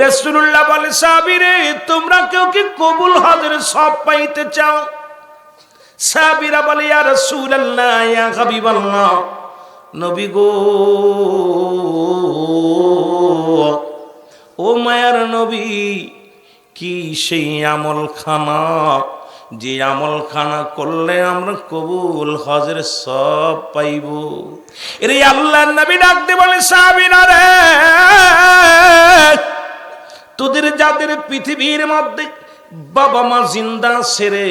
রাসূলুল্লাহ বলে সাহাবীরে তোমরা কেউ কি কবুল হজের সব পাইতে চাও? সাহাবীরা বলে ইয়া রাসূলুল্লাহ ইয়া হাবিবাল্লাহ, নবী গো ও মায়ার নবী, কি সেই আমলখানা যে আমলখানা করলে আমরা কবুল হজের সব পাইব? এর আল্লাহর নবী ডাক দিয়ে বলে সাহাবীরা রে, তোদের যাদের পৃথিবীর মধ্যে বাবা মা জিন্দা আছে রে,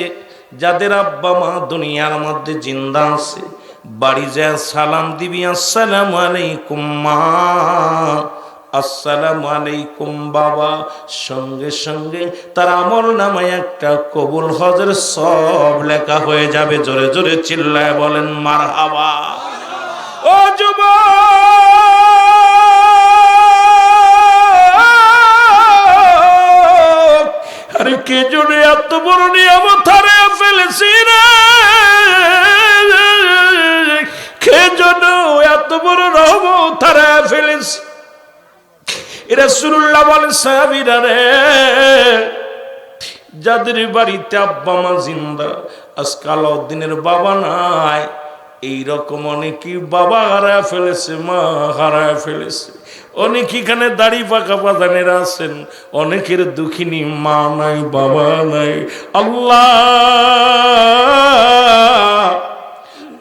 যাদের আব্বা মা দুনিয়ার মধ্যে জিন্দা আছে, বাড়ি যায় সালাম দিবি আসসালামু আলাইকুম মা, আসসালামু আলাইকুম বাবা, সঙ্গে সঙ্গে তার আমল নামায় একটা কবুল হজের সব লেখা হয়ে যাবে। জোরে জোরে চিল্লায় বলেন মারহাবা। ও যুবক, আরে কে জন্য এত বড় নিয়ামত হারিয়ে ফেলেছি রে, কে জন্য এত বড় রহমত হারিয়ে ফেলেছি? রাসূলুল্লাহ বলেন সাহাবীরা রে, যাদের বাড়িতে আব্বা মা জিন্দা, আজকে আলাউদ্দিনের বাবা নাই, এইরকম অনেকেই বাবা হারায় ফেলেছে, মা হারায় ফেলেছে। অনেক এখানে দাড়ি পাকা বাজানেরা আছেন, অনেকের দুঃখিনী মা নাই, বাবা নাই। আল্লাহ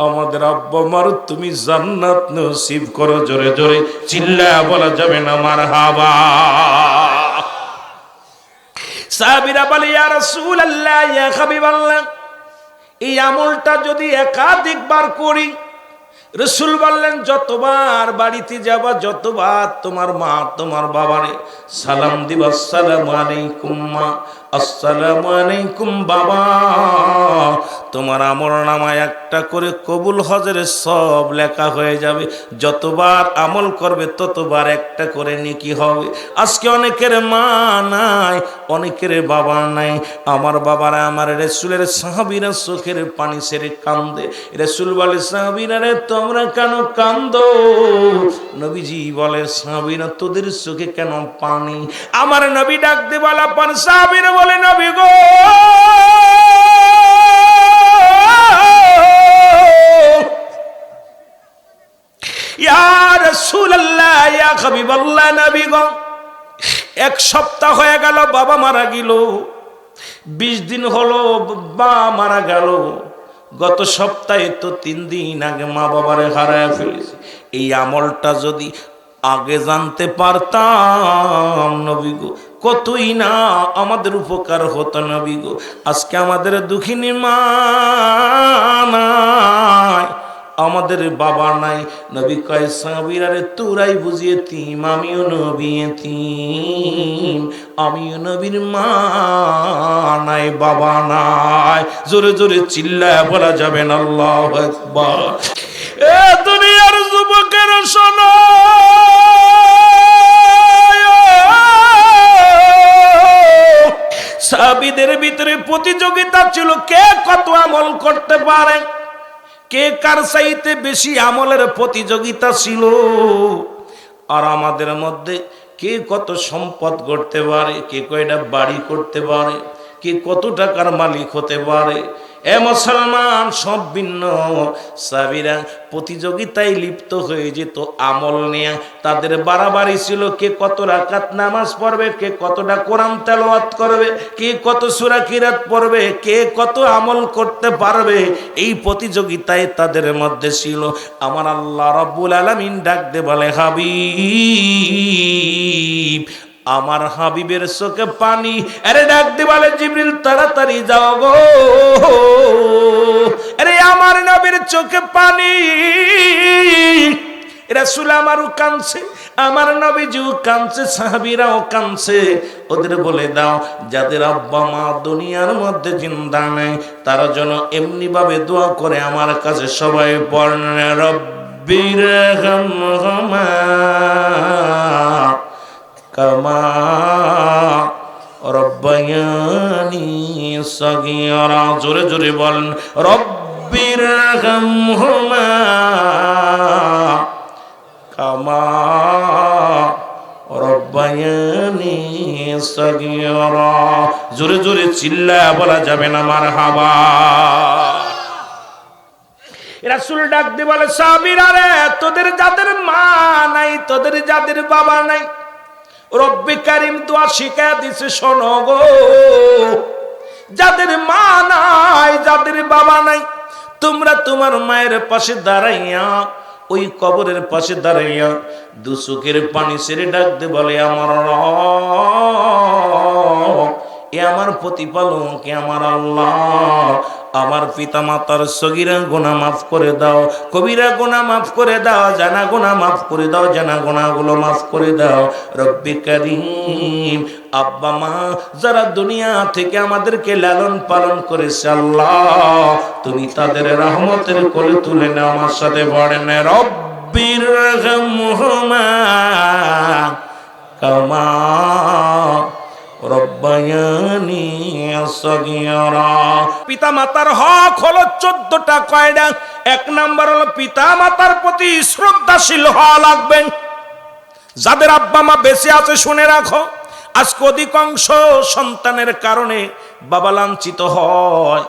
আমাদের আব্বা মার তুমি জান্নাত নসিব করো। জোরে জোরে চিল্লায়া বলা যাবে না মারহাবা। সাহাবীরা বলে ইয়া রাসূলুল্লাহ ইয়া হাবিবাল্লাহ, এই আমলটা যদি একাধিকবার করি, রাসূল বললেন যতবার বাড়িতে যাবা, যতবার তোমার মা তোমার বাবারে সালাম দিবা, আসসালামু আলাইকুম মা, আসসালামু আলাইকুম বাবা, তোমার আমলনামায় একটা করে কবুল হজের সব লেখা হয়ে যাবে। যতবার আমল করবে ততবার একটা করে নেকি হবে। আজকে অনেকের মা নাই, অনেকের বাবা নাই। আমার বাবারা আমার রাসূলের সাহাবীরা চোখের পানি ছেড়ে কান্দে। রাসূল বলে সাহাবীরা রে তোমরা কেন কান্দো? নবীজি বলে সাহাবীরা তোদের চোখে কেন পানি? আমার নবী ডাক দিয়ে বলা পর সাহাবীরা বলে নবী গো ইয়া রাসূলুল্লাহ ইয়া হাবিবাল্লাহ, নবী গো এক সপ্তাহ হয়ে গেল বাবা মারা গেল, 20 দিন হলো বাবা মারা গেল, গত সপ্তাহে তো 3 দিন আগে মা বাবারে হারায় ফেলেছি। এই আমলটা যদি আগে জানতে পারতাম নবী গো, কতই না আমাদের উপকার হতো নবী গো। আজকে আমাদের দুঃখিনী মা নাই, আমাদের বাবা নাই। নবী কয় সাহাবীরা রে তোরাই বুঝিয়ে তিম, আমিও নবী এতিম, আমিও নবীর মা নাই, বাবা নাই। জোরে জোরে চিল্লায় বলা যাবে না আল্লাহু আকবার। এ দুনিয়ার যুবকের শোনো, সাহাবীদের ভিতরে প্রতিযোগিতা ছিল কে কত আমল করতে পারে, কে কার চাইতে বেশি আমলের প্রতিযোগিতা ছিল। আর আমাদের মধ্যে কে কত সম্পদ করতে পারে, কে কয়টা বাড়ি করতে পারে, কে কত টাকার মালিক হতে পারে। এ মুসলমান সব ভিন্ন। সাহাবীরা প্রতিযোগিতায় লিপ্ত হয়ে যেত আমল নিয়ে। তাদের বাড়াবাড়ি ছিল কে কত রাকাত নামাজ পড়বে, কে কতটা কোরআন তেলাওয়াত করবে, কে কত সূরা কিরাত পড়বে, কে কত আমল করতে পারবে, এই প্রতিযোগিতায় তাদের মধ্যে ছিল। আমার আল্লাহ রাব্বুল আলামিন ডাক দে বলে হাবিব, আমার হাবিবের চোখে পানি। আরে ডাক দে বলে জিবরিল তাড়াতাড়ি যাও গো, আরে আমার নবীর চোখে পানি। রাসূল আমারও কাঁদছে, আমার নবীজিও কাঁদছে, সাহাবীরাও কাঁদছে। ওদের বলে দাও যাদের আব্বা মা দুনিয়ার মধ্যে জিন্দা নেই, তারা যেন এমনি ভাবে দোয়া করে আমার কাছে সবাই পড়েন রব্বির হামহুমা কামা রব্বায়ানি সগীরা। জোরে জোরে বলেন রব্বির হামহুমা কামা রব্বায়ানি রব্বায়ানি সগীরা। জোরে জোরে চিল্লায়া বলা যাবে না মারহাবা। রাসূল ডাক দিয়ে বলে, সাহাবীরা রে, তোদের যাদের মা নাই, তোদের যাদের বাবা নাই, রব্বে কারীম দোয়া শিখায়া দিছে, শোনো গো। যাদের মা নাই, যাদের বাবা নাই, তোমরা তোমার মায়ের পাশে দাঁড়াইয়া, ওই কবরের পাশে দাঁড়াইয়া দু চোখের পানি ছেড়ে ডাক দিয়ে বলে, আমার রব, এ আমার প্রতিপালক, এ আমার আল্লাহ, আমার পিতা মাতার সগীরা গুনাহ মাফ করে দাও, কবিরা গুনাহ মাফ করে দাও, জানা গুনাহ মাফ করে দাও, জানা গুনাহগুলো মাফ করে দাও। রব্বে কারীম, আব্বা মা যারা দুনিয়া থেকে আমাদেরকে লালন পালন করেছে, আল্লাহ তুমি তাদের রহমতের কোলে তুলে নাও। আমার সাথে পড়েন, রব্বির রহমহুমা কামা রব্বায়ানি সগীরা। পিতা মাতার হক হলো 14টা। কয়টা? 1 নাম্বার হলো পিতা মাতার প্রতি শ্রদ্ধাশীল হওয়া লাগবে। যাদের আব্বা মা বেঁচে আছে শুনে রাখো, আজকে অধিকাংশ সন্তানের কারণে বাবা লাঞ্ছিত হয়,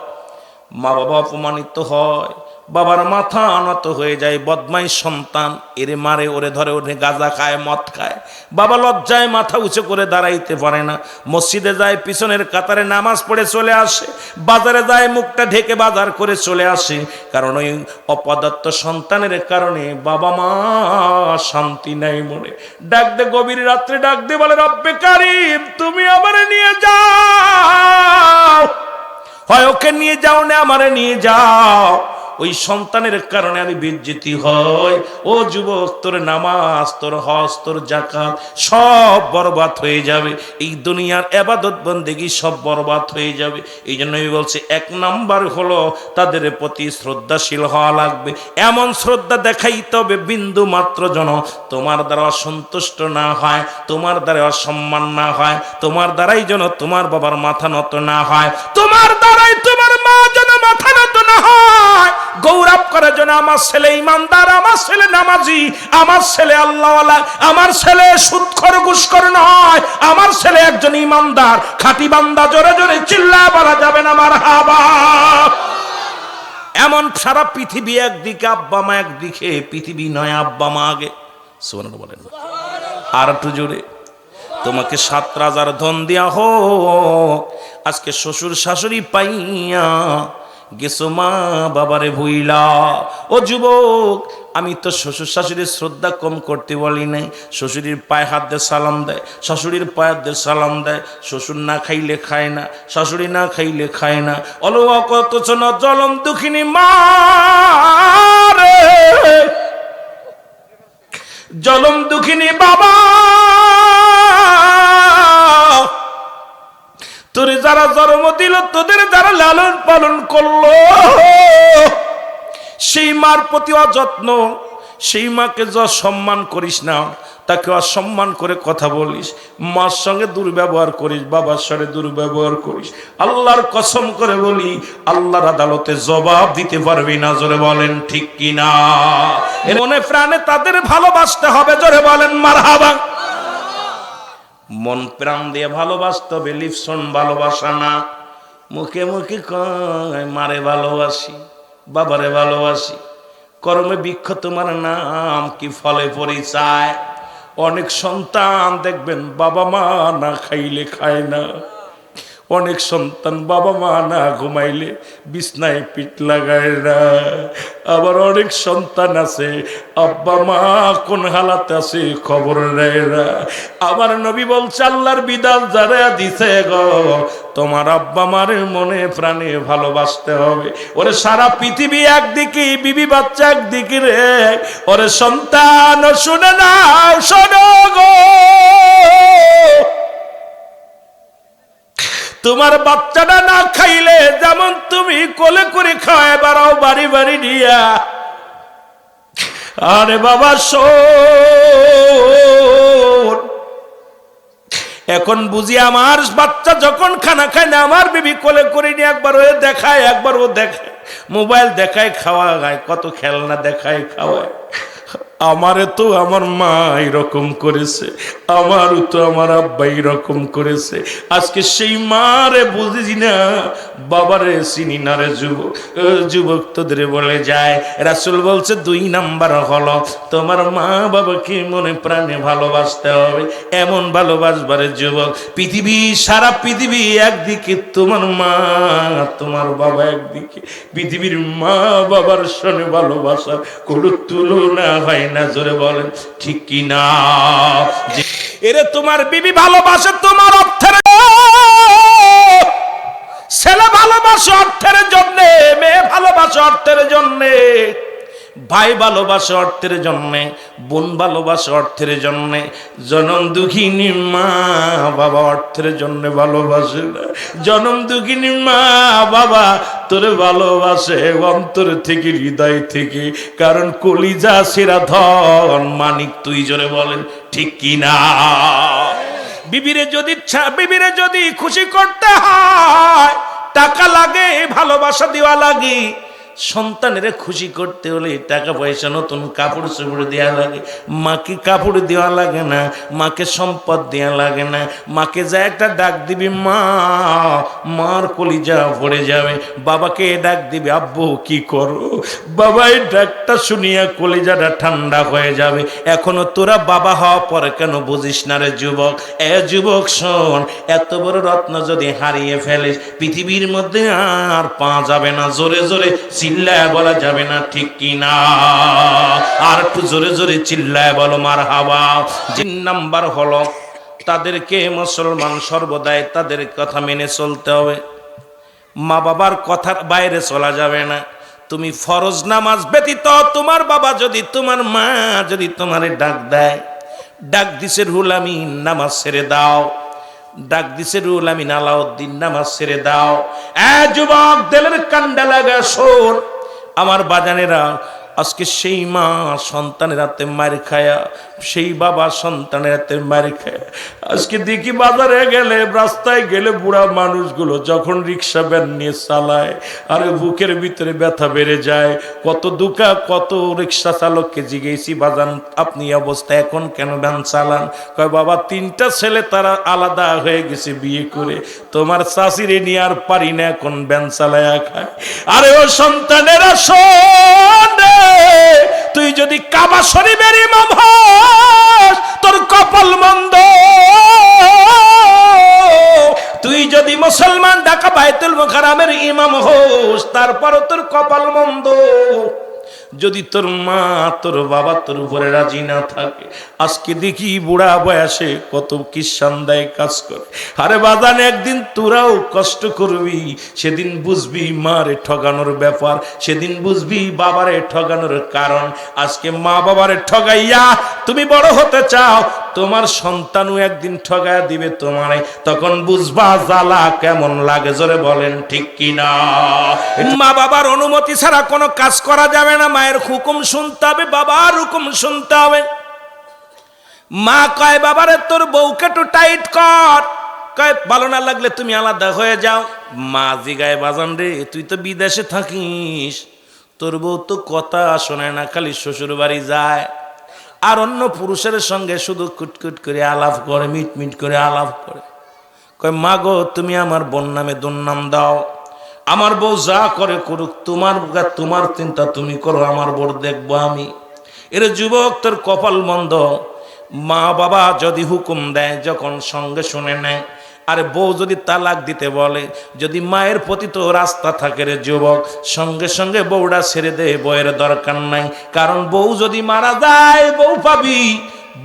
মা বাবা অপমানিত হয়, বাবার মাথা নত হয়ে যায়। বদমাইশ সন্তান, এরে মারে, ওরে ধরে, ওরে গাঁজা খায়, মদ খায়। বাবা লজ্জায় মাথা উঁচু করে দাঁড়াইতে পারে না। মসজিদে যায়, পিছনের কাতারে নামাজ পড়ে চলে আসে। বাজারে যায়, মুখটা ঢেকে বাজার করে চলে আসে। কারণ ওই অপদার্থ সন্তানের কারণে বাবা মা শান্তি নাই মনে। ডাক দে, গভীর রাত্রে ডাক দে, বলে, রব্বে কারীম, তুমি আমারে নিয়ে যাও। হয় ওকে নিয়ে যাও, না আমারে নিয়ে যাও। ওই সন্তানের কারণে আমি বেজ্জতি হয়। ও যুবক, তোর নামাজ, তোর হজ, তোর যাকাত সব বরবাদ হয়ে যাবে। এই দুনিয়ার ইবাদত বন্দেগী সব বরবাদ হয়ে যাবে। এই জন্য আমি বলছি, 1 নাম্বার হলো তাদের প্রতি শ্রদ্ধাশীল হওয়া লাগবে। এমন শ্রদ্ধা দেখাইতে হবে বিন্দু মাত্র যেন তোমার দ্বারা অসন্তুষ্ট না হয়, তোমার দ্বারা অসম্মান না হয়, তোমার দ্বারাই যেন তোমার বাবার মাথা নত না হয়, তোমার দ্বারাই তোমার মা যেন মাথা নত না হয়। গৌরব করে যেন আমার ছেলে ইমানদার, আমার ছেলে নামাজি, আমার ছেলে আল্লাহওয়ালা, আমার ছেলে সুদখোর ঘুষখোর নয়, আমার ছেলে একজন ইমানদার খাঁটি বান্দা। জোরে জোরে চিল্লায় বলা যাবে না মারহাবা। এমন সারা পৃথিবী একদিকে, আব্বা মা একদিকে, পৃথিবী নয় আব্বা মা আগে। সুবহানাল্লাহ বলেন। আর একটু জোরে। তোমাকে 7 রাজার ধন দেয়া হোক, আজকে শ্বশুর শাশুড়ি পাইয়া গেছো মা বাবারে ভুইলা। ও যুবক, আমি তো শ্বশুর শাশুড়ির শ্রদ্ধা কম করতে বলি নাই। শ্বশুরের পায়ে হাত দিয়ে সালাম দেয়, শাশুড়ির পায়ে হাত দিয়ে সালাম দেয়। শ্বশুর না খাইলে খায় না, শাশুড়ি না খাইলে খায় না। অলওয়া কত জন জলম দুঃখিনী মা রে, জলম দুঃখিনী বাবা, তোর যারা জন্ম দিল, তোদের যারা লালন পালন করলো, সেই মার প্রতি অযত্ন, সেই মাকে যা সম্মান করিস না, তাকে অসম্মান করে কথা বলিস, মার সঙ্গে দুর্ব্যবহার করিস, বাবার সঙ্গে দুর্ব্যবহার করিস, আল্লাহর কসম করে বলি, আল্লাহর আদালতে জবাব দিতে পারবি না। জোরে বলেন ঠিক কিনা? মনে প্রাণে তাদের ভালোবাসতে হবে। জোরে বলেন মারহাবা। মন প্রাণ দিয়ে ভালোবাসতে হবে, লিপসন ভালোবাসা না। মুখে মুখে কয় মারে ভালোবাসি, বাবারে ভালোবাসি, কর্মে বৃক্ষ তোমার নাম কি ফলে পরিচয়। অনেক সন্তান দেখবেন বাবা মা না খাইলে খায় না, অনেক সন্তান বাবা মা না ঘুমাইলে বিছনায় পিঠ লাগায় না। আবার অনেক সন্তান আছে আব্বা মা কোন হালাতে আছে খবর নেয় না। আমার নবী বলছে, আল্লাহর বিধান যারা দিছে গো, তোমার আব্বা মার মনে প্রাণে ভালোবাসতে হবে। ওরে সারা পৃথিবী একদিকে, বিবি বাচ্চা একদিকে রে। ওরে সন্তান শুনে না, শোনো গো, তোমার বাচ্চাটা না খাইলে যেমন তুমি কোলে করে খাওয়ায় বেড়াও বাড়ি বাড়ি নিয়া, আরে বাবা শোন, এখন বুঝি আমার বাচ্চা যখন খানা খায় না, আমার বিবি কোলে করে নিয়ে একবার ও দেখায়, একবার ও দেখায়, মোবাইল দেখায়, খাওয়া গায়, কত খেলনা দেখায়, খাওয়ায়। আমারে তো আমার মা এরকম করেছে, আমারও তো আমার আব্বা এরকম করেছে। আজকে সেই মারে বুঝি না, বাবারে চিনি না রে যুবক। যুবক তোদের বলে যায়, রাসূল বলছে 2 নাম্বার হলো তোমার মা বাবাকে মনে প্রাণে ভালোবাসতে হবে। এমন ভালোবাসবারে যুবক, পৃথিবী সারা পৃথিবী একদিকে, তোমার মা তোমার বাবা একদিকে। পৃথিবীর মা বাবার সঙ্গে ভালোবাসার কোনো তুলনা হয় না। জোরে বলেন ঠিক কি না? এরে তোমার বিবি ভালোবাসে তোমার অর্থের, ছেলে ভালোবাসে অর্থের জন্যে, মেয়ে ভালোবাসে অর্থের জন্যে, ভাই ভালোবাসে অর্থের জন্যে, বোন ভালোবাসে অর্থের জন্যে। জনম দুঃখিনী মা বাবা অর্থের জন্য ভালোবাসে না। জনম দুঃখিনী মা বাবা তোরে ভালোবাসে অন্তর থেকে, হৃদয় থেকে। কারণ কলিজা সেরা ধন মানিক তুই। জোরে বলেন ঠিক কি না? বিবিরে যদি খুশি করতে হয় টাকা লাগে, ভালোবাসা দেওয়া লাগে। সন্তানের খুশি করতে হলে টাকা পয়সা, নতুন কাপড় চোপড় দেওয়া লাগে। মাকে কাপড় দেওয়া লাগে না, মাকে সম্পদ দেওয়া লাগে না। মাকে যা একটা ডাক দিবি মা, মার কলিজা ভরে যাবে। বাবাকে ডাক দিবি আব্বু কি করো, বাবা এই ডাকটা শুনিয়া কলিজাটা ঠান্ডা হয়ে যাবে। এখনো তোরা বাবা হওয়া পরে কেন বুঝিস না রে যুবক? যুবক শোন, এত বড় রত্ন যদি হারিয়ে ফেলিস পৃথিবীর মধ্যে আর পাওয়া যাবে না। জোরে জোরে চিল্লায় বলা যাবে না ঠিক কি না? আর একটু জোরে জোরে চিল্লায় বলো মারহাবা। 3 নাম্বার হলো তাদেরকে মুসলমান সর্বদাই তাদের কথা মেনে চলতে হবে। মা বাবার কথার বাইরে চলা যাবে না। তুমি ফরজ নামাজ ব্যতীত তোমার বাবা যদি, তোমার মা যদি তোমারে ডাক দেয়, ডাক দিছে রুহুল আমিন নামাজ ছেড়ে দাও, ডাক দিছে রুহুল আমিন আলাউদ্দিন নামাজ ছেড়ে দাও। যুবক দিলের কান্ডা লাগা শোন আমার বাজানেরা, আজকে সেই মা সন্তানের হাতে মার খায়া, সেই বাবা সন্তানের হাতে মার খায়া, আজকে দেখি বাজারে গেলে, রাস্তায় গেলে বুড়া মানুষগুলো যখন রিক্সা ভ্যান নিয়ে চালায়, আর বুকের ভিতরে ব্যথা বেড়ে যায়। কত দুঃখা, কত রিক্সা চালককে জিজ্ঞেসি বাজান আপনি অবস্থায় এখন কেন ভ্যান চালান? কয় বাবা 3টা ছেলে তারা আলাদা হয়ে গেছে বিয়ে করে, তোমার চাষিরে নিয়ে আর পারি না, এখন ভ্যান চালায়া খায়। আরে ও সন্তানেরা শোন, তুই যদি কাবা শরীফের ইমাম হস তোর কপাল মন্দ। তুই যদি মুসলমান ঢাকা বাইতুল মুকাররমের ইমাম হস তারপরও তোর কপাল মন্দ। যদি তোর মা তোর বাবা তোর উপরে রাজি না থাকে, আজকে দেখি বুড়া বয়সে কত কিসানদায় কাজ করে। আরে বাজান একদিন তোরাও কষ্ট করবি, সেদিন বুঝবি মারে ঠগানোর ব্যাপার, সেদিন বুঝবি বাবারে ঠগানোর কারণ। আজকে মা বাবারে ঠগাইয়া তুমি বড় হতে চাও, তোমার সন্তানও একদিন ঠগায় দিবে তোমারে, তখন বুঝবা জ্বালা কেমন লাগে। জোরে বলেন ঠিক কিনা? মা বাবার অনুমতি ছাড়া কোনো কাজ করা যাবে না। মায়ের হুকুম শুনতে হবে, বাবার হুকুম শুনতে হবে। মা কয় বাবারে তোর বউকে একটু টাইট কর, কয় ভালো না লাগলে তুমি আলাদা হয়ে যাও। মা জিগায় বাজান রে তুই তো বিদেশে থাকিস, তোর বউ তো কথা শোনে না, খালি শ্বশুর বাড়ি যায় আর অন্য পুরুষের সঙ্গে শুধু কুটকুট করে আলাপ করে, মিটমিট করে আলাপ করে। কয় মা গো তুমি আমার বোন নামে দুর্নাম দাও, আমার বউ যা করে করুক, তোমার চিন্তা তুমি করো, আমার বউ দেখবো আমি। এর যুবক তোর কপাল বন্ধ। মা বাবা যদি হুকুম দেয় যখন সঙ্গে শুনে নেয়, আরে বউ যদি তালাক দিতে বলে, যদি মায়ের প্রতি তো রাস্তা থাকে রে যুবক, সঙ্গে সঙ্গে বউটা ছেড়ে দে, বউয়ের দরকার নাই। কারণ বউ যদি মারা যায় বউ পাবি,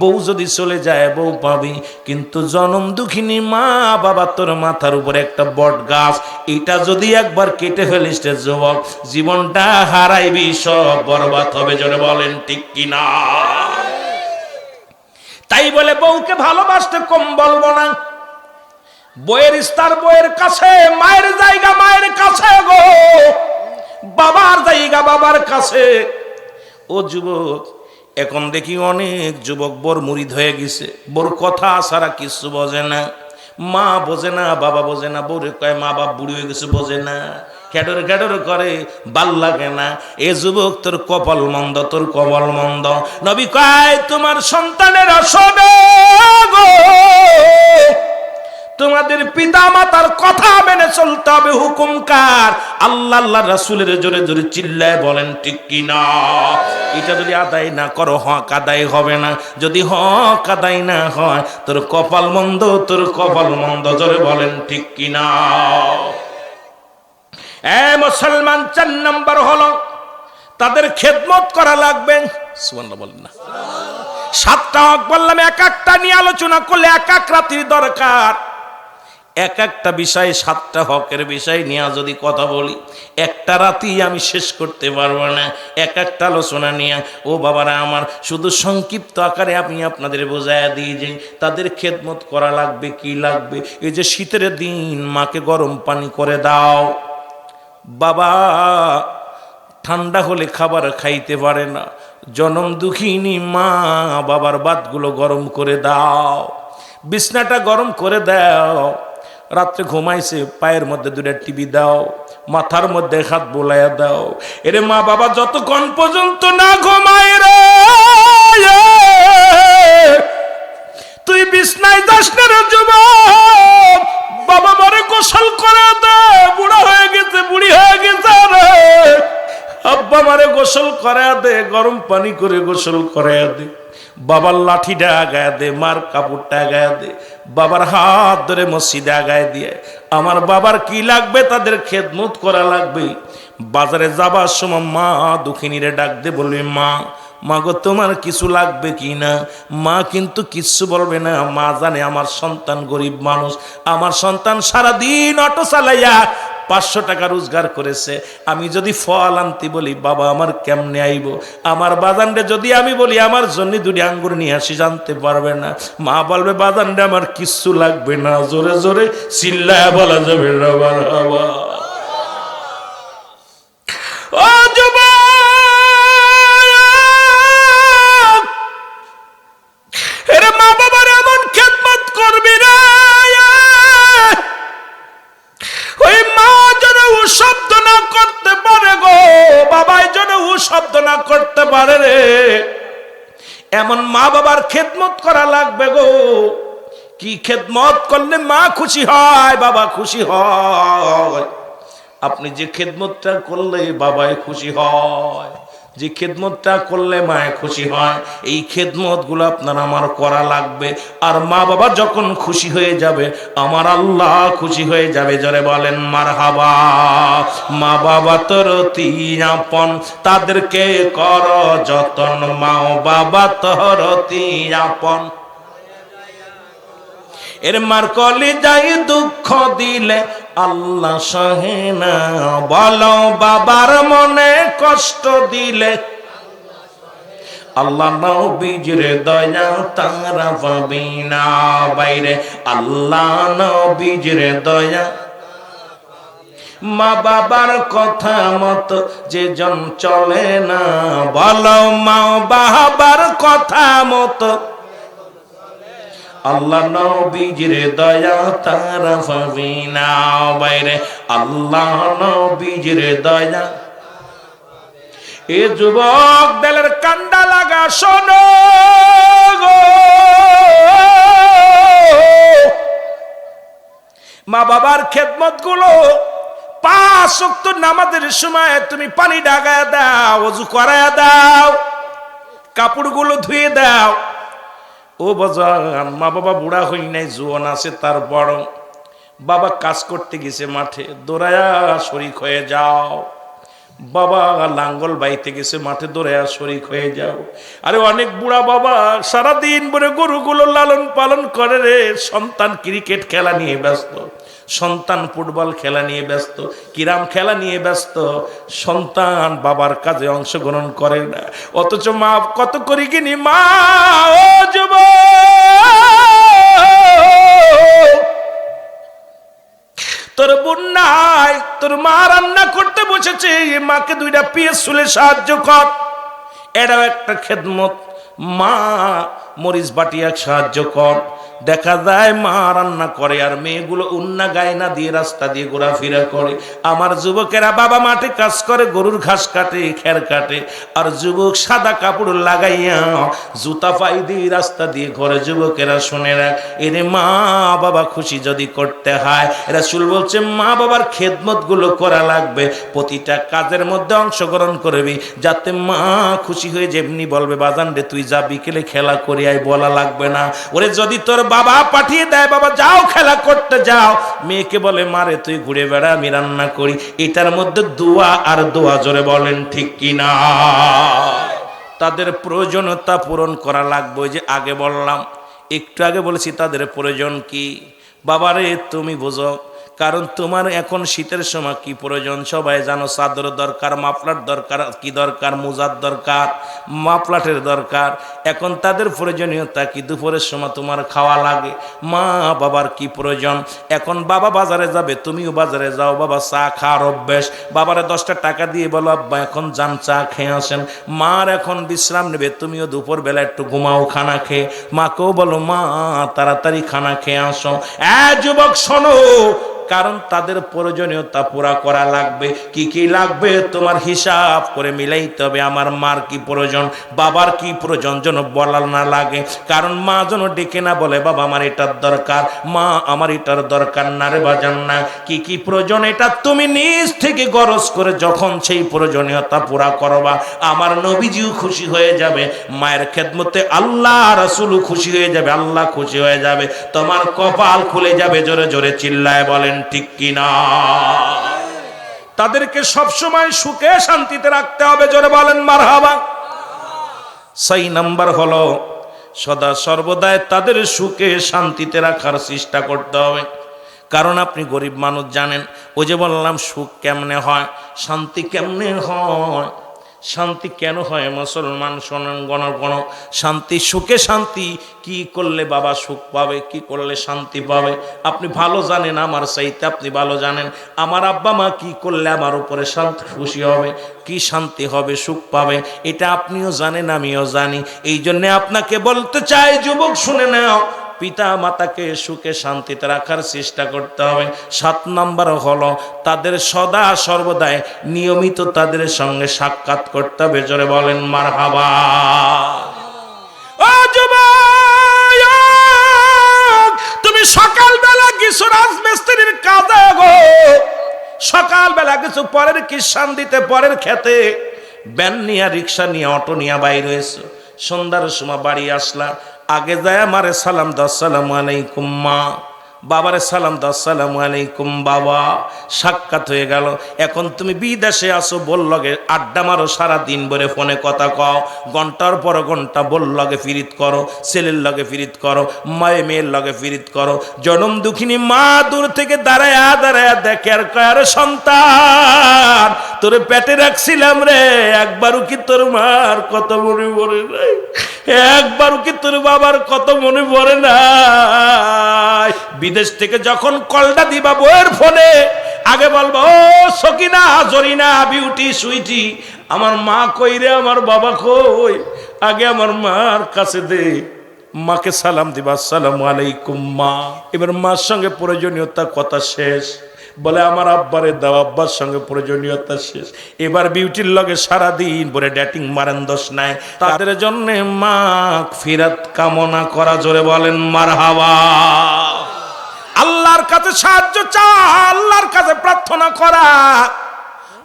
বউ যদি চলে যায় বউ পাবি, কিন্তু জনম দুঃখিনী মা বাবা তোর মাথার উপরে একটা বট গাছ, এটা যদি একবার কেটে ফেলিস রে যুবক, জীবনটা হারাইবি, সব বরবাদ হবে। জোরে বলেন ঠিক কিনা? তাই বলে বউকে ভালোবাসতে কম বলবো না। বইয়ের স্থান বইয়ের কাছে, মায়ের জায়গা মায়ের কাছে গো, বাবার জায়গা বাবার কাছে। ও যুবক, এখন দেখি অনেক যুবক বর মুরিদ হয়ে গেছে, বর কথা ছাড়া কিছু বোঝে না। মা বোঝে না, বাবা বোঝে না, বউরে কয় মা বাপ বুড়ি হয়ে গেছে বোঝে না। ক্যাডর ক্যাডর করে, ভাল লাগে না। এ যুবক তোর কপাল মন্দ, তোর কপাল মন্দ। নবী কয় তোমার সন্তানেরা শোনো গো, তোমাদের পিতা মাতার কথা মেনে চলতে হবে। হুকুম কার? আল্লাহ আল্লাহ রাসূলের। জোরে জোরে চিল্লায় বলেন ঠিক কিনা? এটা যদি আদায় না করো, হক আদায় হবে না। যদি হক আদায় না হয়, তোর কপাল মন্দ, তোর কপাল মন্দ। জোরে বলেন ঠিক কিনা? মুসলমান 4 নাম্বার হলো তাদের খেদমত করা লাগবে। সুবহানাল্লাহ বলেন না? 7টা হক বললাম, এক একটা নিয়ে আলোচনা করলে এক এক রাতির দরকার। এক একটা বিষয় 7টা হকের বিষয় নিয়ে যদি কথা বলি, একটা রাতি আমি শেষ করতে পারবো না। এক একটা আলোচনা নিয়ে ও বাবারা আমার, শুধু সংক্ষিপ্ত আকারে আমি আপনাদের বোঝায়া দিই যে তাদের খেদমত করা লাগবে। কি লাগবে? এই যে শীতের দিন মাকে গরম পানি করে দাও। বাবা ঠান্ডা হলে খাবার খাইতে পারে না, জনম দুঃখিনী মা বাবার ভাতগুলো গরম করে দাও, বিছনাটা গরম করে দাও। রাত্রে ঘুমাইছে, পায়ের মধ্যে 2টা টিভি দাও, মাথার মধ্যে হাত বোলাইয়া দাও। এরে মা বাবা যতক্ষণ পর্যন্ত না ঘুমায় রে, তুই বিছনায় যাস না রে যুবক। বাবা মারে গোসল করে দে, বুড়া হয়ে গেছে, বুড়ি হয়ে গেছে রে। আব্বা মারে গোসল করে দে, গরম পানি করে গোসল করে দে। বাবার লাঠিটা আগায় দে, মার কাপড়টা আগায় দে, বাবার হাত ধরে মসজিদে আগায় দিয়ে। আমার বাবার কি লাগবে? তাদের খেদমত করা লাগবে। বাজারে যাবার সময় মা দুঃখিনীরে ডাক দে, বলবে মা, মা গো তোমার কিছু লাগবে কি না? মা কিন্তু কিচ্ছু বলবে না। মা জানে আমার সন্তান গরিব মানুষ, আমার সন্তান সারাদিন অটো চালাইয়া 500 টাকা রোজগার করেছে। আমি যদি ফল আনতে বলি, বাবা আমার কেমনে আইব? আমার বাজানরে যদি আমি বলি আমার জন্য 2টি আঙ্গুর নিয়ে আসি, জানতে পারবে না। মা বলবে বাজানরে আমার কিচ্ছু লাগবে না। জোরে জোরে চিল্লায়া বলা যাবে না বাবা। ও যুবক, এরে মা বাবার এমন খেদমত করবি রে, ওই মা যেন ও শব্দ না করতে পারে গো, বাবাই যেন ও শব্দ না করতে পারে রে। এমন মা বাবার খেদমত করা লাগবে গো। কি খেদমত করলে মা খুশি হয়, বাবা খুশি হয়? আপনি যে খেদমতটা করলে বাবাই খুশি হয়, যে খেদমতটা করলে মায়ে খুশি হয়, এই খেদমতগুলো আপনার আমার করা লাগবে। আর মা বাবা যখন খুশি হয়ে যাবে, আমার আল্লাহ খুশি হয়ে যাবে। জোরে বলেন মারহাবা। মা বাবা তোর অতি আপন, তাদেরকে কর যতন। মা বাবা তোর অতি আপন, এর মার কলিজায় দুঃখ দিলে আল্লাহ সহে না। বলো বাবার মনে কষ্ট দিলে আল্লাহ নবীজির দয়া তারা পাবি না। বাইরে আল্লাহ নবীজির দয়া। মা বাবার কথা মতো যে জন চলে না, বলো মা বাবার কথা মতো আল্লাহ নবীজির দয়া তারা পাবি না। বাইরে আল্লাহ নবীজির দয়া। এ যুবক দিলের কান্ডা লাগা শোনো গো, মা বাবার খেদমত গুলো 5 ওয়াক্ত নামাজের সময় তুমি পানি ডাগায় দাও, ওযু করায় দাও, কাপড়গুলো ধুয়ে দাও। ও বাজান, মা বাবা বুড়া হই নাই, জোয়ান আছে। তার বড় বাবা কাজ করতে গেছে মাঠে, দৌড়ায়া শরীক হয়ে যাও। বাবা লাঙ্গল বাইতে গেছে মাঠে, দৌড়ায়া শরীক হয়ে যাও। আরে অনেক বুড়া বাবা সারাদিন ভরে গরুগুলো লালন পালন করে রে। সন্তান ক্রিকেট খেলা নিয়ে ব্যস্ত, সন্তান ফুটবল খেলা নিয়ে ব্যস্ত, কিরাম খেলা নিয়ে ব্যস্ত। সন্তান বাবার কাজে অংশগ্রহণ করে না, অথচ মা কত করি কিনি। মা ও যুবক, তোর বোন নাই, তোর মা রান্না করতে বসেছে, মাকে 2টা পিস চুলে সাহায্য কর। এটাও একটা খেদমত। মা মরিচ বাটিয়া সাহায্য কর। দেখা যায় মা রান্না করে আর মেয়েগুলো উন্না গায়না দিয়ে রাস্তা দিয়ে ঘোরাফেরা করে। আমার যুবকেরা বাবা মাঠে কাজ করে, গরুর ঘাস কাটে, খের কাটে, আর যুবক সাদা কাপড় লাগাইয়া জুতা পাই দিয়ে রাস্তা দিয়ে ঘরে। যুবকেরা শুনে রাখ, এরে মা বাবা খুশি যদি করতে হয়, রাসূল বলছে মা বাবার খেদমত গুলো করা লাগবে, প্রতিটা কাজের মধ্যে অংশগ্রহণ করবি যাতে মা খুশি হয়ে যেমনি বলবে বাজান রে তুই যা বিকেলে খেলা করি আয়, বলা লাগবে না। ওরে যদি তোর বাবা পাঠিয়ে দেয় বাবা যাও খেলা করতে যাও, মেয়েকে বলে মারে তুই ঘুরে বেড়া আমি রান্না করি, এটার মধ্যে দোয়া আর দোয়া। জোরে বলেন ঠিক কিনা? তাদের প্রয়োজনীয়তা পূরণ করা লাগবে। ওই যে আগে বললাম, একটু আগে বলেছি তাদের প্রয়োজন কি। বাবারে তুমি বোঝো, কারণ তোমার এখন শীতের সময় কি প্রয়োজন সবাই জানো, চাদর দরকার, মাফলার দরকার, কি দরকার, মোজার দরকার, মাফলাটের দরকার। এখন তাদের প্রয়োজনীয়তা কি, দুপুরের সময় তোমার খাওয়া লাগে। মা বাবার কি প্রয়োজন, এখন বাবা বাজারে যাবে তুমিও বাজারে যাও, বাবা চা খাওয়ার অভ্যেস, বাবারে 10টা টাকা দিয়ে বলো আব্বা এখন যান চা খেয়ে আসেন। মার এখন বিশ্রাম নেবে, তুমিও দুপুর বেলা একটু ঘুমাও খানা খেয়ে, মাকেও বলো মা তাড়াতাড়ি খানা খেয়ে আসো। যুবক শোনো, কারণ তাদের প্রয়োজনীয়তা পুরা করা লাগবে। কি কি লাগবে তোমার হিসাব করে মিলাইতে হবে। আমার মার কি প্রয়োজন, বাবার কি প্রয়োজন যেন বলা না লাগে, কারণ মা যেন ডেকে না বলে বাবা আমার এটার দরকার, মা আমার এটার দরকার না রে বাজান না। কি কি প্রয়োজন এটা তুমি নিজ থেকে গরজ করে যখন সেই প্রয়োজনীয়তা পুরা করবা, আমার নবীজিও খুশি হয়ে যাবে, মায়ের খেদমতে আল্লাহ রাসূলও খুশি হয়ে যাবে, আল্লাহ খুশি হয়ে যাবে, তোমার কপাল খুলে যাবে। জোরে জোরে চিল্লায় বলেন ঠিক কিনা? তাদেরকে সবসময় সুখে শান্তিতে রাখতে হবে। জোরে বলেন মারহাবা। 6 নাম্বার হলো সদা সর্বদাই তাদের সুখে শান্তিতে রাখার চেষ্টা করতে হবে। কারণ আপনি গরিব মানুষ জানেন, ওই যে বললাম সুখ কেমনে হয়, শান্তি কেমনে হয়। শান্তি কেন হয় মুসলমান শোনেন, গণ শান্তি, সুখে শান্তি কি করলে বাবা সুখ পাবে, কি করলে শান্তি পাবে আপনি ভালো জানেন, আমার চাইতে আপনি ভালো জানেন। আমার আব্বা মা কি করলে আমার উপরে শান্তি খুশি হবে, কি শান্তি হবে, সুখ পাবে, এটা আপনিও জানেন আমিও জানি। এই জন্যে আপনাকে বলতে চাই যুবক শুনে নাও, পিতা মাতাকে সুখে শান্তিতে রাখার চেষ্টা করতে হবে। 7 নাম্বার হলো তাদের সদা সর্বদাই নিয়মিত তাদের সঙ্গে সাক্ষাৎ করতে হবে। জোরে বলেন মারহাবা। ও যুবক, তুমি সকালবেলা কিছু রাজমিস্ত্রির কাজে গো, সকালবেলা কিছু পরের কিষান দিতে, পরের খেতে ভ্যান নিয়ে, রিক্সা নিয়ে, অটো নিয়ে বাইর হয়েছে, সন্ধ্যার সময় বাড়ি আসলা, আগে যায় আমারে সালাম দাও, আসসালামু আলাইকুম মা, বাবারে সালাম দাও, আসসালামু আলাইকুম বাবা, সাক্ষাৎ হয়ে গেল। এখন তুমি বিদেশে আসো, বললগে আড্ডা মারো, সারা দিন ভরে ফোনে কথা কও, ঘন্টার পর ঘন্টা বললগে ফিরিত করো, ছেলের লগে ফিরিত করো, মেয়ের লগে ফিরিত করো। জনম দুঃখিনী মা দূর থেকে দাঁড়ায়া দাঁড়ায়া দেখে আর কয় সন্তান তোরে পেটে রাখছিলাম রে, একবারও কি তোর মার কত মনে পড়ে নাই, একবারও কি তোর বাবার কত মনে পড়ে নাই। বিদেশ থেকে যখন কলটা দিবা বউয়ের ফোনে, আগে বলবো ও সকিনা, জরিনা, বিউটি, সুইটি, আমার মা কই রে, আমার বাবা কই, আগে আমার মার কাছে দে, মাকে সালাম দিবা, আসসালামু আলাইকুম মা। এবার মার সঙ্গে প্রয়োজনীয়তা কথা শেষ, বলে আমার আব্বারে দাও, আব্বার সঙ্গে প্রয়োজনীয়তা শেষ। এবার বিউটির লগে সারাদিন পরে ডেটিং মারেন, দোষ নাই। তাদের জন্য মাগফিরাত কামনা করা। জোরে বলেন মারহাবা। আল্লাহর কাছে সাহায্য চাওয়া, আল্লাহর কাছে প্রার্থনা করা,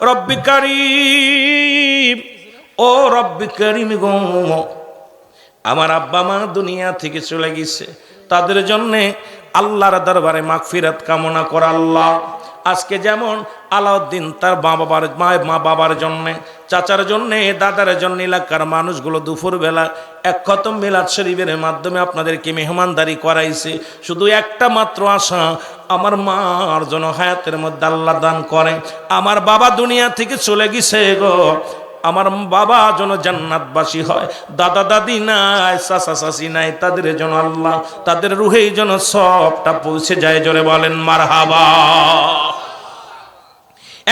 রব্বি কারীম, ও রব্বি কারীম গো, আমার আব্বা মা দুনিয়া থেকে চলে গেছে, তাদের জন্যে আল্লাহর দরবারে মাগফিরাত কামনা করা। আল্লাহ আজকে যেমন আলাউদ্দিন তার মা বাবার জন্যে, চাচার জন্যে, দাদার জন্য, এলাকার মানুষগুলো দুপুরবেলা এক খতম মিলাদ শরীফের মাধ্যমে আপনাদেরকে মেহমানদারি করাইছে, শুধু একটা মাত্র আশা, আমার মার জন্য হায়াতের মধ্যে আল্লাহ দান করে। আমার বাবা দুনিয়া থেকে চলে গেছে গো, আমার বাবা যেন জান্নাতবাসী হয়, দাদা দাদি নাই, চাচা চাচি নাই, তাদের যেন আল্লাহ তাদের রুহেই যেন সবটা পৌঁছে যায়। জোরে বলেন মারহাবা।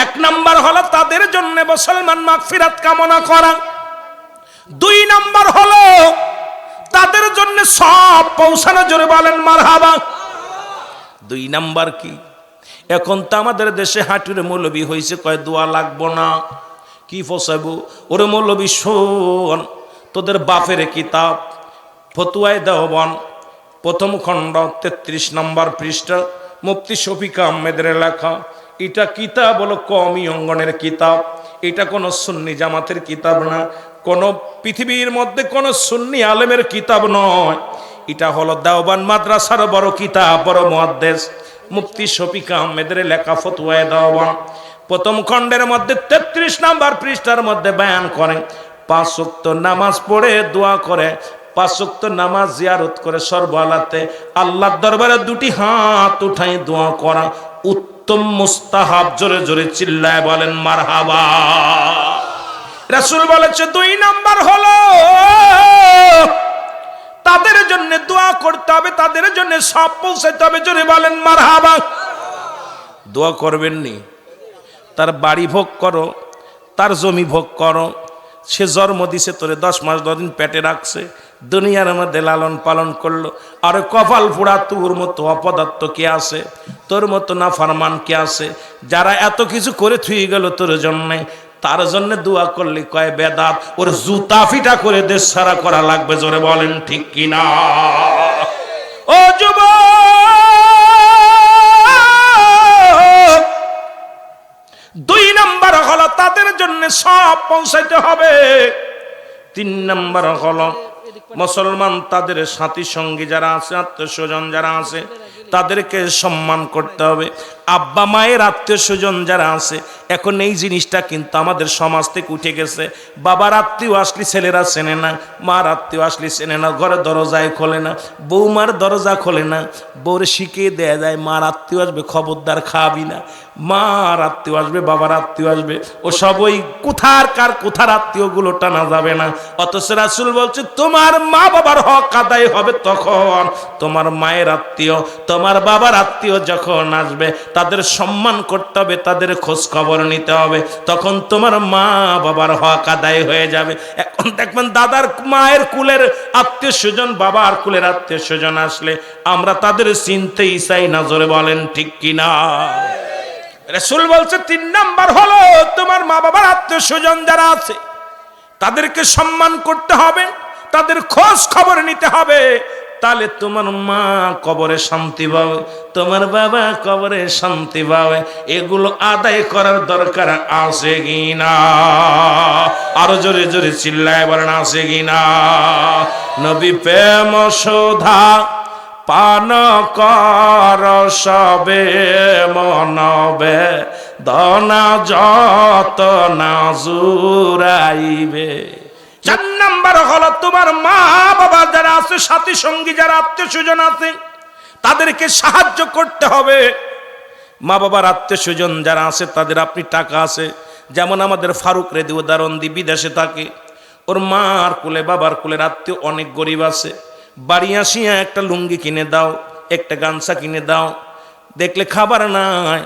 1 নাম্বার হলো তাদের জন্য মুসলমান মাগফিরাত কামনা করা। 2 নাম্বার হলো তাদের জন্য সব পৌঁছানো, জোরে বলেন মারহাবা। 2 নাম্বার কি, এখন তো আমাদের দেশে হাঁটুরে মৌলবী হয়েছে, কয় দোয়া লাগবো না, কি ফসাইব ওরে মৌলবী, শোন তোদের বাপের কিতাব ফতুয়ায়ে দেওবন প্রথম খণ্ড 33 নম্বর পৃষ্ঠা, মুফতি শফিক আহমেদের লেখা। এটা কিতাব হলো কওমি অঙ্গনের কিতাব, এটা কোনো সুন্নি জামাতের কিতাব না, কোনো পৃথিবীর মধ্যে কোনো সুন্নি আলেমের কিতাব নয়। এটা হলো দেওবান মাদ্রাসার বড় কিতাব, বড় মুহাদ্দিস মুফতি শফিক আহমেদের লেখা ফতুয়ায়ে দেওবান প্রথম খণ্ডের মধ্যে 33 নম্বর পৃষ্ঠার মধ্যে বয়ান করেন 5 ওয়াক্ত নামাজ পড়ে দোয়া করে, 5 ওয়াক্ত নামাজ জিয়ারত করে সর্বহালাতে আল্লাহর দরবারে 2টি হাত উঠাই দোয়া করা উত্তম মুস্তাহাব। জোরে জোরে চিল্লায় বলেন মারহাবা। রাসূল বলেছে 2 নাম্বার হলো তাদের জন্য দোয়া করতে হবে, তাদের জন্য সব পৌঁছাতে হবে। জোরে বলেন মারহাবা। দোয়া করবেন নি, তার বাড়ি ভোগ করো, তার জমি ভোগ করো, সে জন্ম দিছে তোরে 10 মাস 10 দিন পেটে রাখছে, দুনিয়ার মধ্যে লালন পালন করলো, আর কপাল পোড়া তোর মতো অপদার্থ কে আছে, তোর মতো নাফরমান কে আছে, যারা এত কিছু করে থুয়ে গেল তোর জন্যে, তার জন্য দোয়া করলে কয় বেদাত, ওর জুতা ফিটা করে দেশ ছাড়া করা লাগবে। জোরে বলেন ঠিক কিনা? ও যুবক, 2 নাম্বার হলো তাদের জন্য সব পৌঁছাইতে হবে। 3 নাম্বার হলো মুসলমান তাদের সাথী সঙ্গী যারা আছে, আত্মীয় স্বজন যারা আছে, তাদেরকে সম্মান করতে হবে। আব্বা মায়ের আত্মীয় স্বজন যারা আছে, এখন এই জিনিসটা কিন্তু আমাদের সমাজ থেকে উঠে গেছে। বাবার আত্মীয় আসলে ছেলেরা চেনে না, মার আত্মীয় আসলে চেনে না, ঘরে দরজায় খোলে না, বৌমার দরজা খোলে না, বউর শিখিয়ে দেয়া যায় মার আত্মীয় আসবে খবরদার খাবি না, মার আত্মীয় আসবে, বাবার আত্মীয় আসবে, ও সব ওই কোথার আত্মীয় গুলো টানা যাবে না। অথচ রাসূল বলছে তোমার মা বাবার হক আদায় হবে তখন, তোমার মায়ের আত্মীয় তোমার বাবার আত্মীয় যখন আসবে তাদের সম্মান করতে হবে, তাদের খোঁজ খবর নিতে হবে, তখন তোমার মা বাবার হক আদায় হয়ে যাবে। এখন দেখবেন দাদার মায়ের কুলের আত্মীয় স্বজন, বাবার কুলের আত্মীয় স্বজন আসলে আমরা তাদের চিনতেই চাই না। জোরে বলেন ঠিক কিনা? রাসূল বলছে 3 নাম্বার হলো তোমার মা বাবার আত্মীয় স্বজন যারা আছে তাদেরকে সম্মান করতে হবে, তাদের খোঁজ খবর নিতে হবে, তাহলে তোমার মা কবরে শান্তি পাবে, তোমার বাবা কবরে শান্তি পাবে। এগুলো আদায় করার দরকার আছে কিনা? আরো জোরে জোরে চিল্লায় বলেন আছে কিনা? নবী প্রেম সুধা পান কর সবে মনবে, দনা যত না জুরাইবে। 4 নাম্বার হলো তোমার মা বাবা যারা আছে, সাথী সঙ্গী যারা আত্মীয় স্বজন আছে, তাদেরকে সাহায্য করতে হবে। মা বাবার আত্মীয় স্বজন যারা আছে তাদের আপনি টাকা আছে, যেমন আমাদের ফারুক রেদি উদাহরণ দি, বিদেশে থাকে, ওর মার কুলে বাবার কুলের আত্মীয় অনেক গরিব আছে, বাড়ি আসিয়া একটা লুঙ্গি কিনে দাও, একটা গামছা কিনে দাও, দেখলে খাবার নাই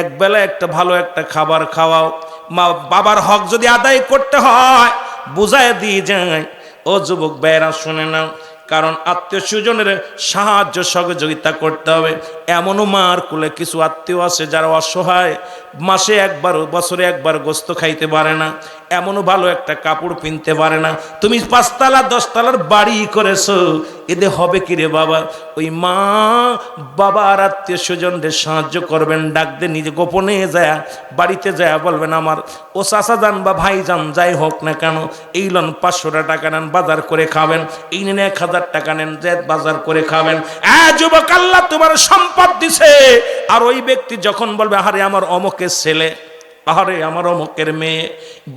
একবেলা একটা ভালো একটা খাবার খাওয়াও। মা বাবার হক যদি আদায় করতে হয় বুঝায় দিয়ে যায়। ও যুবক ভাইয়েরা শুনে নাও, কারণ আত্মীয় স্বজনের সাহায্য সহযোগিতা করতে হবে। এমনও মার কুলে কিছু আত্মীয় আছে যারা অসহায়, মাসে একবার বছরে একবার গোস্ত খাইতে পারে না, এমনও ভালো একটা কাপড় কিনতে পারে না। তুমি 5 তলা 10 তলার বাড়ি করেছো, এদের হবে কি রে বাবা? ওই মা বাবার আত্মীয় স্বজনদের সাহায্য করবেন, ডাক দিয়ে নিজে গোপনে যায় বাড়িতে যায় বলবেন আমার ও চাচা যান বা ভাই যান যাই হোক না কেন, এই লন 500 টাকা নেন বাজার করে খাবেন, এই নেন 1000 টাকা নেন যে বাজার করে খাবেন। যুবক আল্লাহ তোমার সম্পদ দিছে, আর ওই ব্যক্তি যখন বলবে আরে আমার অমুকের ছেলে, আরে আমার অমুকের মেয়ে,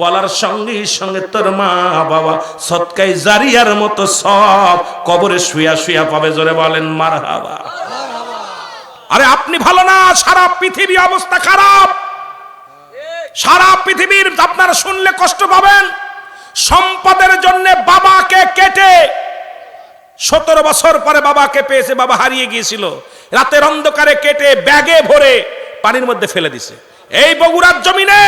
বলার সঙ্গে সঙ্গে তোর মা বাবা সদকায়ে জারিয়ার মতো সব কবরে শুয়া শুয়া পাবে। জোরে বলেন মারহাবা। আরে আপনি ভালো না, সারা পৃথিবী অবস্থা খারাপ, সারা পৃথিবীর আপনারা শুনলে কষ্ট পাবেন। সম্পদের জন্য বাবাকে কেটে 17 বছর পরে বাবাকে পেয়েছে, বাবা হারিয়ে গিয়েছিল, রাতের অন্ধকারে কেটে ব্যাগে ভরে পানির মধ্যে ফেলে দিছে। এই বগুড়ার জমিনে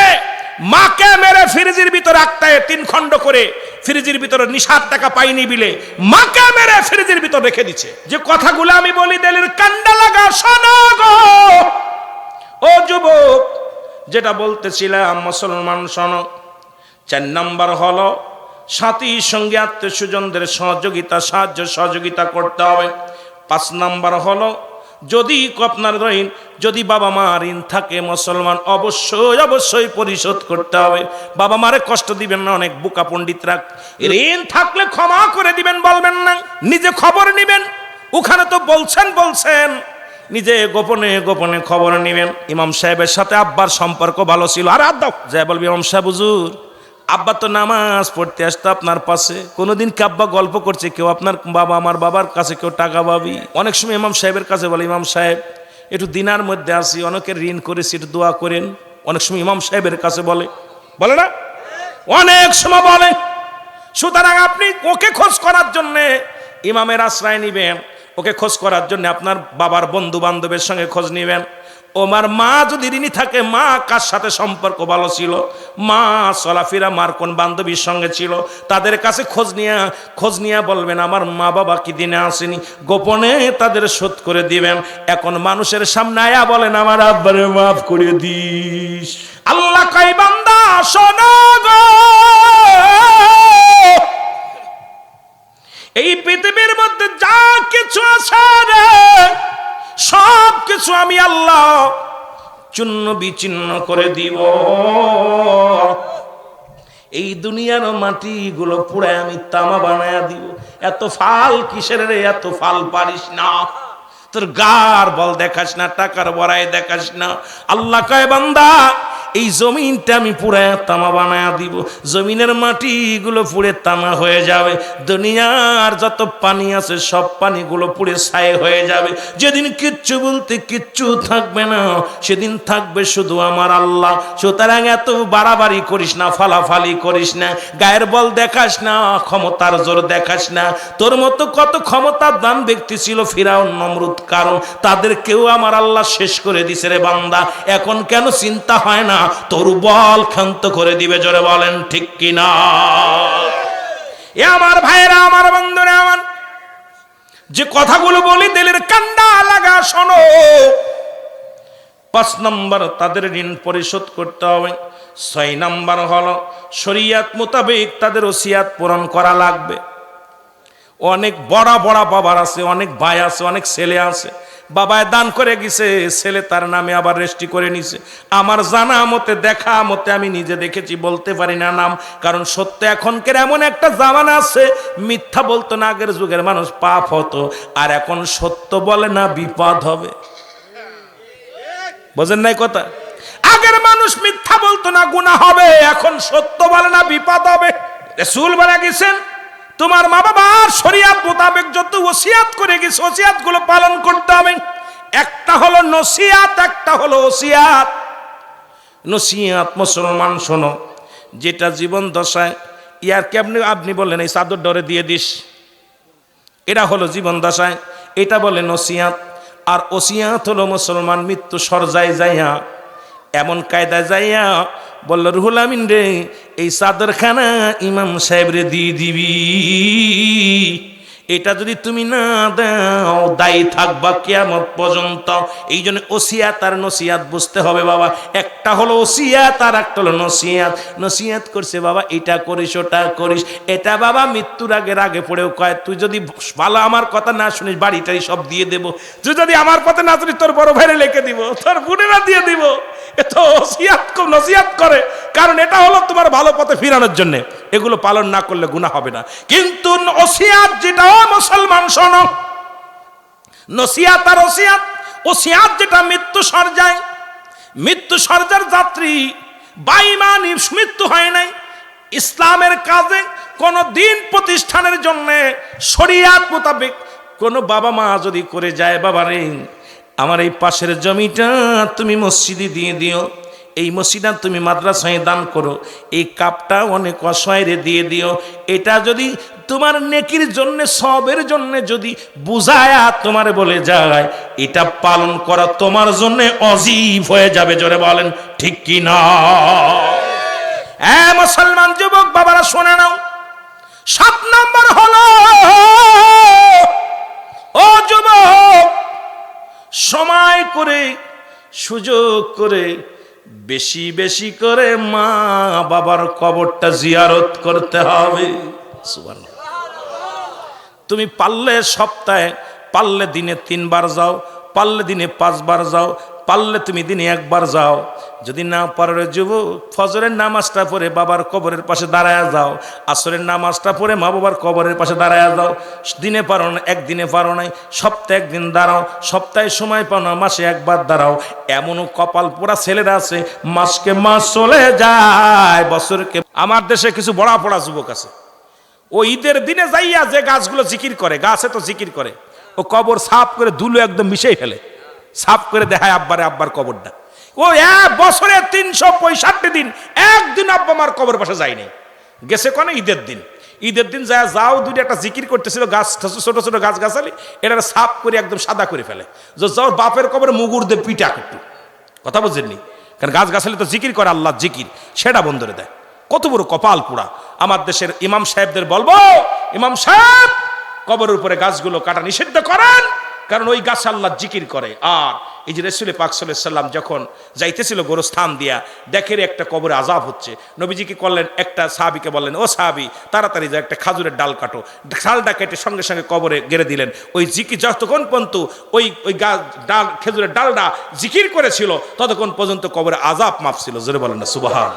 মাকে মেরে ফ্রিজের ভিতরে আটকায় 3 খণ্ড করে ফ্রিজের ভিতরে নিশার টাকা পাইনি বিলে মাকে মেরে ফ্রিজের ভিতর রেখে দিচ্ছে। যে কথাগুলো আমি বলি দিলের কান্ডা লাগা শোনো গো ও যুবক, যেটা বলতেছিলাম মুসলমান শোনো। 4 নাম্বার হলো সাথী সঙ্গে আত্মীয় স্বজনদের সাহায্য সহযোগিতা করতে হবে। 5 নাম্বার হলো যদি আপনার ঋণ, যদি বাবা মা ঋণ থাকে মুসলমান অবশ্যই পরিশোধ করতে হবে। বাবা মারে কষ্ট দিবেন না। অনেক বোকা পণ্ডিতরা ঋণ থাকলে ক্ষমা করে দিবেন বলবেন না, নিজে খবর নিবেন। ওখানে তো বলছেন নিজে গোপনে খবর নিবেন। ইমাম সাহেবের সাথে আব্বার সম্পর্ক ভালো ছিল, আর দাও যাই বলবি ইমাম সাহেব হুজুর আব্বা তো নামাজ পড়তে আসতো আপনার পাশে, কোনোদিন কি আব্বা গল্প করছে কেউ আপনার বাবা আমার বাবার কাছে কেউ টাকা পাবি? অনেক সময় ইমাম সাহেবের কাছে বলে ইমাম সাহেব একটু দিনার মধ্যে আসি, অনেকের ঋণ করেছি একটু দোয়া করেন। অনেক সময় ইমাম সাহেবের কাছে বলে না, অনেক সময় বলে। সুতরাং আপনি ওকে খোঁজ করার জন্যে ইমামের আশ্রয় নিবেন, ওকে খোঁজ করার জন্য আপনার বাবার বন্ধু বান্ধবের সঙ্গে খোঁজ নিবেন। ওমার মা যদি ঋণী থাকে, মা কার সাথে সম্পর্ক ভালো ছিল, মা চলাফেরা মার কোন বান্ধবীর সঙ্গে ছিল, তাদের কাছে খোঁজ নিয়ে বলবেন আমার মা বাবা কি দিনে আসেনি, গোপনে তাদের শোধ করে দিবেন। এখন মানুষের সামনে আয়া বলেন আমার আব্বারে মাফ করে দিস। আল্লাহ কয় বান্দা শোনো গো, এই পৃথিবীর মধ্যে যা কিছু আছে রে সব কিছু আমি আল্লাহ চূর্ণ বিচ্ছিন্ন করে দিব। এই দুনিয়ার মাটিগুলো পুড়ে আমি তামা বানায়া দিব। এত ফাল কিসের রে, এত ফাল পারিস না, তোর গার বল দেখাস না, টাকার বড়াই দেখাস না। আল্লাহ কয় বান্দা এই জমিনটা আমি পুরা তামা বানায়া দিব, জমিনের মাটিগুলো পুড়ে তামা হয়ে যাবে, দুনিয়ার যত পানি আছে সব পানিগুলো পুড়ে ছাই হয়ে যাবে। যেদিন কিচ্ছু বলতে কিচ্ছু থাকবে না, সেদিন থাকবে শুধু আমার আল্লাহ। সুতরাং এত বাড়াবাড়ি করিস না, ফালাফালি করিস না, গায়ের বল দেখাস না, ক্ষমতার জোর দেখাস না। তোর মতো কত ক্ষমতার দান ব্যক্তি ছিল ফিরাউন নমরুদ, কারণ তাদের কেউ আমার আল্লাহ শেষ করে দিছে রে বান্দা। এখন কেন চিন্তা হয় না তোর বল ক্ষান্ত করে দিবে? জোরে বলেন ঠিক কিনা? এ আমার ভাইরা, আমার বন্ধুরা, আমার যে কথাগুলো বলি দিলের কান্ডা লাগা শোনো। 5 নম্বর তাদের ঋণ পরিশোধ করতে হবে। 6 নম্বর হলো শরিয়াত মোতাবেক তাদের ওসিয়াত পূরণ করা লাগবে। অনেক বড় বাবার আছে, অনেক ভাই আছে, অনেক ছেলে আছে, বাবায় দান করে গেছে, ছেলে তার নামে আবার রেজিস্ট্রি করে নিছে। আমার জানা মতে, দেখা মতে, আমি নিজে দেখেছি, বলতে পারি না নাম, কারণ সত্য এখনকার এমন একটা জামানা আছে, মিথ্যা বলতো না আগের যুগের মানুষ পাপ হতো, আর এখন সত্য বলে না বিপদ হবে। বোঝেন নাই কথা? আগের মানুষ মিথ্যা বলতো না গুনাহ হবে, এখন সত্য বলে না বিপদ হবে। রাসূল বলে গেছেন তোমার মা বাবার শরিয়াত মোতাবেক যত ওসিয়াত করে গেছে ওসিয়াত গুলো পালন করতে হবে। একটা হলো নসিয়াত, একটা হলো ওসিয়াত। নসিয়াত মুসলমান শোনো, যেটা জীবন দশায় ইয়ার কি আপনি বললেন এই চাদর ডরে দিয়ে দিস, এটা হলো জীবন দশায়, এটা বলে নসিয়াত। আর ওসিয়াত হলো মুসলমান মৃত্যু সরজায় যাইয়া এমন কায়দায় যাইয়া বলল রুহুল আমিন রে এই চাদরখানা ইমাম সাহেব রে দিয়ে দিবি, এটা যদি তুমি না দাও দায়ী থাকবা কিয়ামত পর্যন্ত। এই জন্য ওসিয়াত আর নসিয়াত বুঝতে হবে বাবা। একটা হলো ওসিয়াত আর একটা হলো নসিয়াত। নসিয়াত করছে বাবা এটা করিস ওটা করিস, এটা বাবা মৃত্যুর আগে পড়েও কয় তুই যদি ভালো আমার কথা না শুনিস বাড়িটাই সব দিয়ে দেব, তুই যদি আমার পথে না শুনিস তোর বড় ভাইরে লিখে দিব, তোর বোনেরা দিয়ে দিব। এত ওসিয়াত নসিয়াত করে, কারণ এটা হলো তোমার ভালো পথে ফিরানোর জন্য। এগুলো পালন না করলে গুনাহ হবে না। কিন্তু ওসিয়াত যেটা মুসলমান শোনো, নসিয়াত আর ওসিয়াত, ওসিয়াত যেটা মৃত্যু সরজায়, মৃত্যু সরজার যাত্রী বাইমান মৃত্যু হয় নাই, ইসলামের কাজে কোন দিন প্রতিষ্ঠানের জন্য শরিয়াত মোতাবেক কোন বাবা মা যদি করে যায় বাবা রে আমার এই পাশের জমিটা তুমি মসজিদে দিয়ে দিও, এই মসজিদা তুমি মাদ্রাসায় দান করো, এই কাপটা অনেক অসহায়রে দিয়ে দিও, এটা যদি তোমার নেকির জন্য সবের জন্য যদি বুঝায়া তোমার বলে যায়, এটা পালন করা তোমার জন্য অজীব হয়ে যাবে। জোরে বলেন ঠিক কি না? মুসলমান যুবক বাবারা শুনে নাও, 7 নম্বর হলো, ও যুবক, সময় করে সুযোগ করে বেশি বেশি করে মা বাবার কবরটা জিয়ারত করতে হবে। সুবহানাল্লাহ। তুমি পারলে সপ্তাহে, পারলে দিনে 3 বার যাও, পারলে দিনে 5 বার যাও, পারলে তুমি দিনে 1 বার যাও। যদি না পারো যুবক, ফজরের নামাজটা পড়ে বাবার কবরের পাশে দাঁড়ায় যাও, আসরের নামাজটা পড়ে মা বাবার কবরের পাশে দাঁড়ায় যাও। দিনে পারো না, একদিনে পারো নাই, সপ্তাহে 1 দিন দাঁড়াও, সপ্তাহে সময় পাও না, মাসে 1 বার দাঁড়াও। এমনও কপাল পোড়া ছেলেরা আছে, মাসকে মাস চলে যায়, বছরকে। আমার দেশে কিছু বড়া পড়া যুবক আছে, ও ঈদের দিনে যাইয়া যে গাছগুলো জিকির করে, গাছে তো জিকির করে, ও কবর সাফ করে ধুলো একদম মিশিয়ে ফেলে, সাফ করে দেখায় আব্বারে আব্বার কবরটা। ও 1 বছরে 365 দিন একদিন আব্বা মার কবর পাশে যায়নি, গেছে কোনে ঈদের দিন। ঈদের দিন যায়, যাও দুটো একটা জিকির করতেছিল, গাছ ছোট ছোট গাছ গাছালি, এটা সাফ করে একদম সাদা করে ফেলে। যাও বাপের কবরে মুগুর দিয়ে পিটা একটু, কথা বুঝেননি? কারণ গাছ গাছালি তো জিকির করে, আল্লাহ জিকির, সেটা বন্ধরে দেয়। কত বড় কপাল পোড়া। আমার দেশের ইমাম সাহেবদের বলবো, ইমাম সাহেব কবরের উপরে গাছগুলো কাটা নিষিদ্ধ করেন, কারণ ওই গাছ আল্লাহ জিকির করে। আর এই যে রাসূল পাক সাল্লাল্লাহু আলাইহি সাল্লাম যখন যাইতেছিল গোরস্থান দিয়া, দেখেন একটা কবরে আযাব হচ্ছে, নবীজি কি করলেন, একটা সাহাবীকে বললেন, ও সাহাবী তাড়াতাড়ি যা একটা খাজুরের ডাল কাটো, ডালটা কেটে সঙ্গে সঙ্গে কবরে গেড়ে দিলেন। ওই জিকির যতক্ষণ পর্যন্ত ওই গাছ ডাল, খেজুরের ডালটা জিকির করেছিল, ততক্ষণ পর্যন্ত কবরে আযাব মাপ ছিল। জোরে বলেন না সুবহান।